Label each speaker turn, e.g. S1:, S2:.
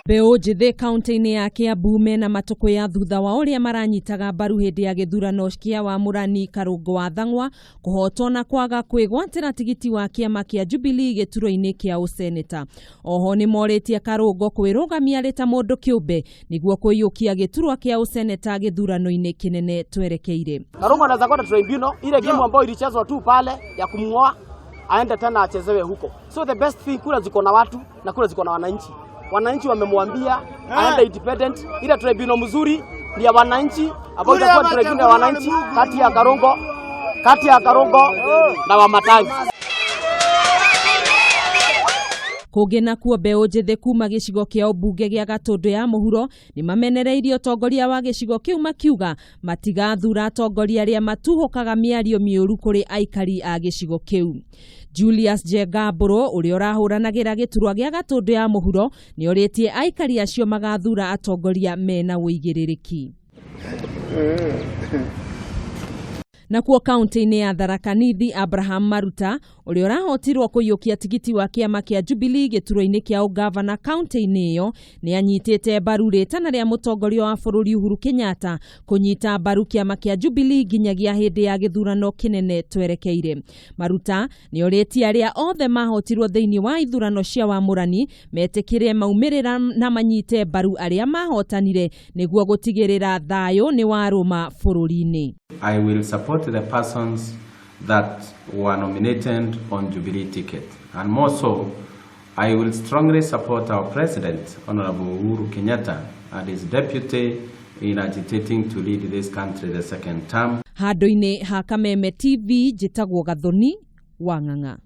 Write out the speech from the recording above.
S1: Mbeu njithi kaunti-ini ya Kiambu mena matuko ya thutha wa uria maranyitaga mbaru hindi ya githurano kia wamurani Karungo wa Thang'wa kuhotwo na kwaga kwigwatira tigiti wa kiama kia Jubilee giturwa-ini kia useneta. Oho ni moritie Karungo kwirugamia rita mundu kiumbe niguo kuiyukia giturwa kia useneta githurano-ini kinene twerekeire.
S2: Karungo anaweza kwenda tribunal ile game ambayo ilichezwa tu pale ya kumngoa aende tena achezewe huko. So the best thing, kura ziko na watu na kura ziko na wananchi. Wananchi wamemwambia aende independent, ile tribunal mzuri ni ya wananchi, ambayo itakuwa tribunal ya wananchi kati ya Karungo na Wamatangi.
S1: Kugena kuo Mbeu njithi kuma gicigo kia ubunge gia Gatundu ya muhuro ni mamenereirio atongoria wa gicigo kiu makiuga matigathura atongoria aria matuhukaga miario miuru kuri aikari a gicigo kiu. Julius Jengamburu uria urahuranagira giturwa gia Gatundu ya muhuro ni oritie aikari acio magathura atongoria mena uigiririki. Na kuo kaunti-ini ya Tharaka-Nithi Abraham Maruta uria urahotirwo kuiyukia tigiti wa kiama kia Jubilee giturwa-ini kia ugavana kaunti-ini iyo ni anyitite mbaru ritana ria mutongoria wa bururi Uhuru Kenyatta kunyita mbaru kiama kia Jubilee nginyagia hindi ya githurano kinene twerekeire. Maruta ni oritie aria othe mahotirwo thiini wa ithurano cia wamurani metikire maumirira na manyite mbaru aria mahotanire niguo gutigirira thayu ni waruma bururi-ini.
S3: I will support the persons that were nominated on Jubilee ticket. And more so, I will strongly support our President, Honorable Uhuru Kenyatta, and his deputy in agitating to lead this country the second term.
S1: Handu-ini ha Kameme TV, njitagwo Gathoni wa Ng'ang'a.